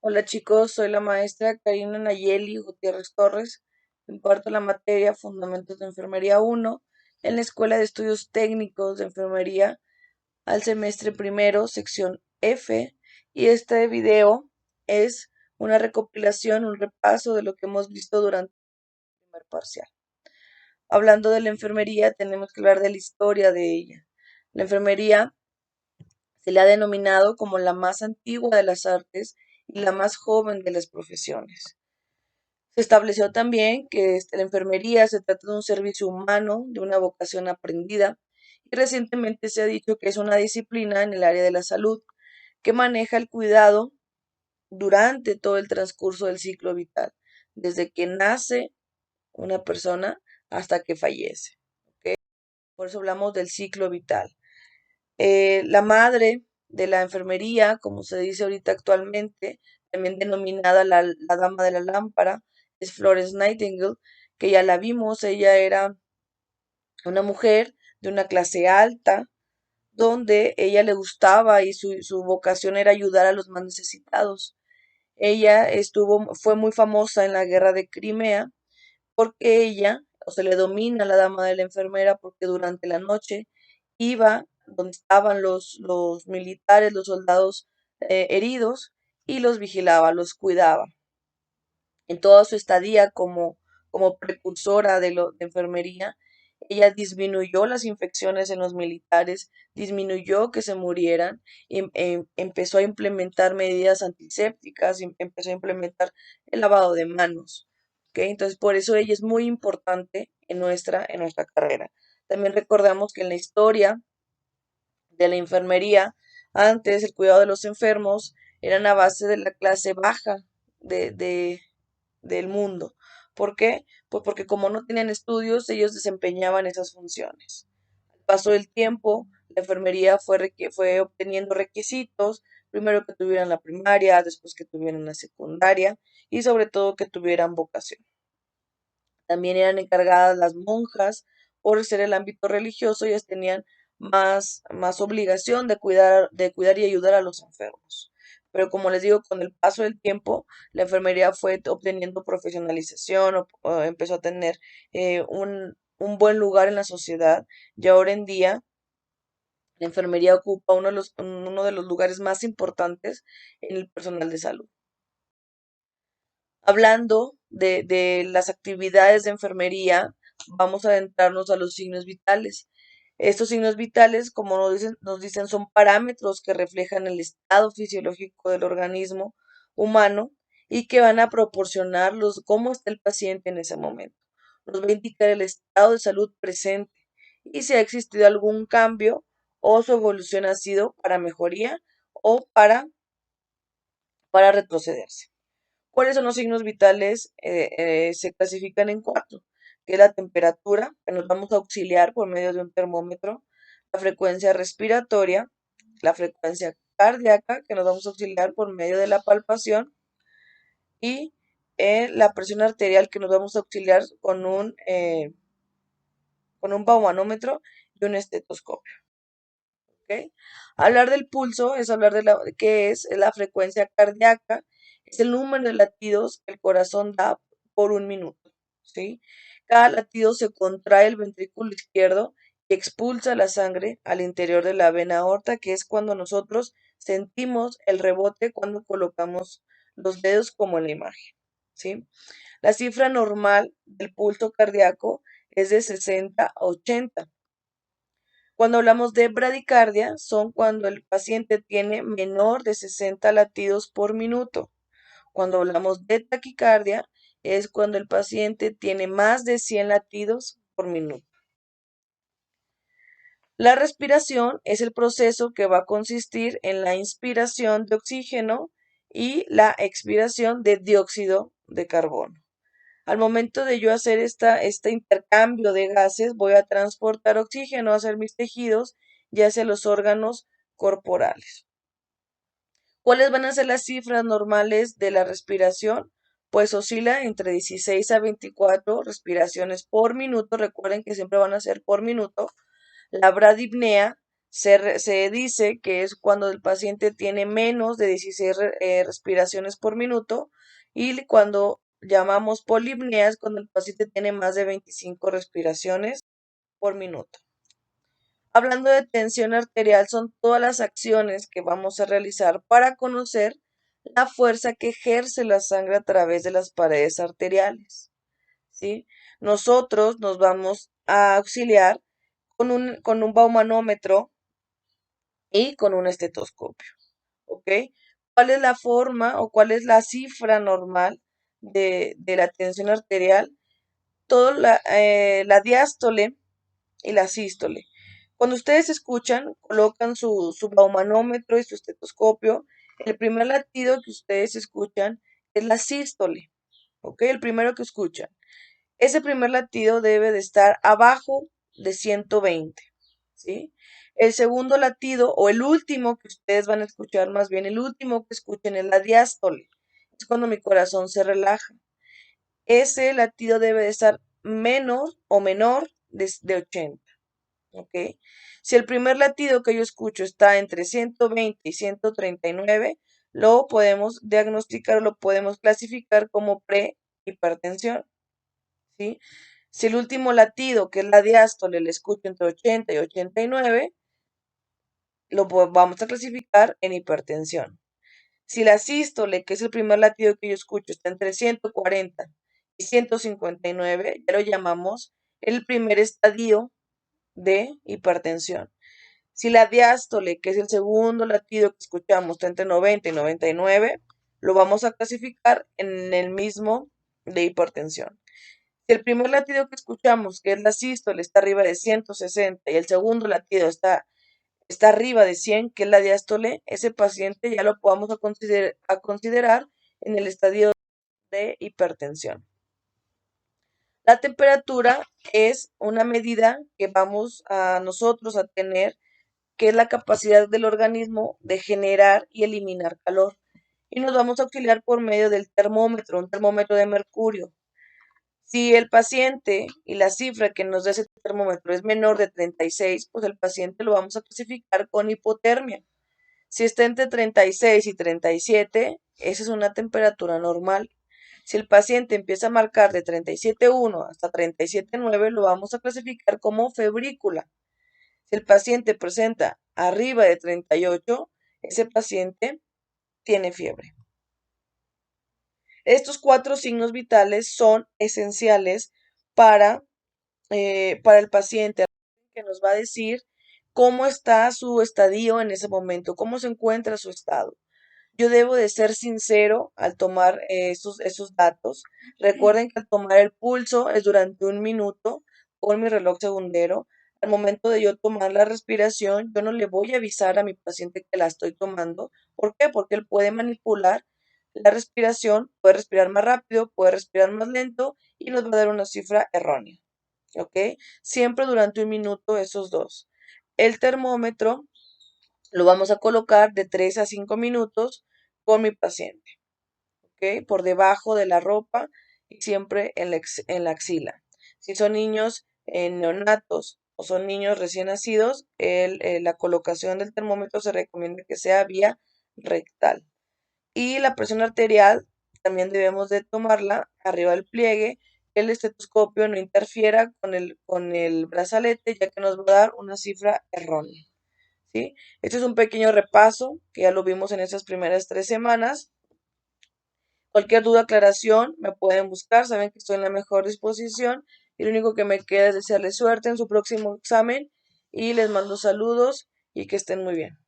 Hola chicos, soy la maestra Karina Nayeli Gutiérrez Torres. Imparto la materia Fundamentos de Enfermería 1 en la Escuela de Estudios Técnicos de Enfermería al semestre primero, sección F. Y este video es una recopilación, un repaso de lo que hemos visto durante el primer parcial. Hablando de la enfermería, tenemos que hablar de la historia de ella. La enfermería se le ha denominado como la más antigua de las artes y la más joven de las profesiones. Se estableció también que la enfermería se trata de un servicio humano, de una vocación aprendida, y recientemente se ha dicho que es una disciplina en el área de la salud que maneja el cuidado durante todo el transcurso del ciclo vital, desde que nace una persona hasta que fallece. ¿Ok? Por eso hablamos del ciclo vital. La madre de la enfermería, como se dice ahorita actualmente, también denominada la dama de la lámpara, es Florence Nightingale, que ya la vimos. Ella era una mujer de una clase alta, donde ella le gustaba y su vocación era ayudar a los más necesitados. Ella fue muy famosa en la guerra de Crimea porque ella, o se le domina la dama de la enfermera, porque durante la noche iba donde estaban los militares, los soldados heridos, y los vigilaba, los cuidaba. En toda su estadía como precursora de enfermería, ella disminuyó las infecciones en los militares, disminuyó que se murieran, empezó a implementar medidas antisépticas, empezó a implementar el lavado de manos. ¿Ok? Entonces, por eso ella es muy importante en nuestra carrera. También recordamos que en la historia de la enfermería, antes el cuidado de los enfermos eran a base de la clase baja de, de- del mundo. ¿Por qué? Pues porque como no tenían estudios, ellos desempeñaban esas funciones. Al paso del tiempo, la enfermería fue obteniendo requisitos, primero que tuvieran la primaria, después que tuvieran la secundaria y sobre todo que tuvieran vocación. También eran encargadas las monjas por ser el ámbito religioso, ellas tenían más obligación de cuidar y ayudar a los enfermos. Pero como les digo, con el paso del tiempo, la enfermería fue obteniendo profesionalización, o empezó a tener un buen lugar en la sociedad, y ahora en día la enfermería ocupa uno de los lugares más importantes en el personal de salud. Hablando de las actividades de enfermería, vamos a adentrarnos a los signos vitales. Estos signos vitales, como nos dicen, son parámetros que reflejan el estado fisiológico del organismo humano y que van a proporcionar cómo está el paciente en ese momento. Nos va a indicar el estado de salud presente y si ha existido algún cambio o su evolución ha sido para mejoría o para retrocederse. ¿Cuáles son los signos vitales? Se clasifican en cuatro, que es la temperatura, que nos vamos a auxiliar por medio de un termómetro, la frecuencia respiratoria, la frecuencia cardíaca, que nos vamos a auxiliar por medio de la palpación, y la presión arterial, que nos vamos a auxiliar con un baumanómetro y un estetoscopio. ¿Ok? Hablar del pulso es hablar ¿qué es? Es la frecuencia cardíaca, es el número de latidos que el corazón da por un minuto, ¿sí? Cada latido se contrae el ventrículo izquierdo y expulsa la sangre al interior de la vena aorta, que es cuando nosotros sentimos el rebote cuando colocamos los dedos como en la imagen, ¿sí? La cifra normal del pulso cardíaco es de 60 a 80. Cuando hablamos de bradicardia, son cuando el paciente tiene menor de 60 latidos por minuto. Cuando hablamos de taquicardia, es cuando el paciente tiene más de 100 latidos por minuto. La respiración es el proceso que va a consistir en la inspiración de oxígeno y la expiración de dióxido de carbono. Al momento de yo hacer este intercambio de gases, voy a transportar oxígeno hacia mis tejidos y hacia los órganos corporales. ¿Cuáles van a ser las cifras normales de la respiración? Pues oscila entre 16 a 24 respiraciones por minuto. Recuerden que siempre van a ser por minuto. La bradipnea Se dice que es cuando el paciente tiene menos de 16 respiraciones por minuto y cuando llamamos polipnea es cuando el paciente tiene más de 25 respiraciones por minuto. Hablando de tensión arterial, son todas las acciones que vamos a realizar para conocer la fuerza que ejerce la sangre a través de las paredes arteriales, ¿sí? Nosotros nos vamos a auxiliar con un baumanómetro y con un estetoscopio, ¿ok? ¿Cuál es la forma o cuál es la cifra normal de la tensión arterial? La diástole y la sístole. Cuando ustedes escuchan, colocan su baumanómetro y su estetoscopio. El primer latido que ustedes escuchan es la sístole, ¿ok? El primero que escuchan. Ese primer latido debe de estar abajo de 120, ¿sí? El segundo latido o el último que ustedes van a escuchar, más bien el último que escuchen es la diástole. Es cuando mi corazón se relaja. Ese latido debe de estar menor o menor de 80. ¿Ok? Si el primer latido que yo escucho está entre 120 y 139, lo podemos diagnosticar, lo podemos clasificar como prehipertensión, ¿sí? Si el último latido, que es la diástole, le escucho entre 80 y 89, vamos a clasificar en hipertensión. Si la sístole, que es el primer latido que yo escucho, está entre 140 y 159, ya lo llamamos el primer estadio de hipertensión. Si la diástole, que es el segundo latido que escuchamos, está entre 90 y 99, lo vamos a clasificar en el mismo de hipertensión. Si el primer latido que escuchamos, que es la sístole, está arriba de 160 y el segundo latido está arriba de 100, que es la diástole, ese paciente ya lo podamos a considerar en el estadio de hipertensión. La temperatura es una medida que vamos a nosotros a tener, que es la capacidad del organismo de generar y eliminar calor. Y nos vamos a auxiliar por medio del termómetro, un termómetro de mercurio. Si el paciente y la cifra que nos da ese termómetro es menor de 36, pues el paciente lo vamos a clasificar con hipotermia. Si está entre 36 y 37, esa es una temperatura normal. Si el paciente empieza a marcar de 37,1 hasta 37,9, lo vamos a clasificar como febrícula. Si el paciente presenta arriba de 38, ese paciente tiene fiebre. Estos 4 signos vitales son esenciales para, para el paciente, que nos va a decir cómo está su estadio en ese momento, cómo se encuentra su estado. Yo debo de ser sincero al tomar esos datos. Recuerden que al tomar el pulso es durante 1 minuto con mi reloj segundero. Al momento de yo tomar la respiración, yo no le voy a avisar a mi paciente que la estoy tomando. ¿Por qué? Porque él puede manipular la respiración, puede respirar más rápido, puede respirar más lento y nos va a dar una cifra errónea. ¿Ok? Siempre durante 1 minuto esos dos. El termómetro lo vamos a colocar de 3 a 5 minutos con mi paciente, ¿ok? Por debajo de la ropa y siempre en la axila. Si son niños neonatos o son niños recién nacidos, la colocación del termómetro se recomienda que sea vía rectal. Y la presión arterial también debemos de tomarla arriba del pliegue, que el estetoscopio no interfiera con el brazalete, ya que nos va a dar una cifra errónea. ¿Sí? Este es un pequeño repaso que ya lo vimos en esas primeras 3 semanas. Cualquier duda, aclaración, me pueden buscar, saben que estoy en la mejor disposición y lo único que me queda es desearles suerte en su próximo examen y les mando saludos y que estén muy bien.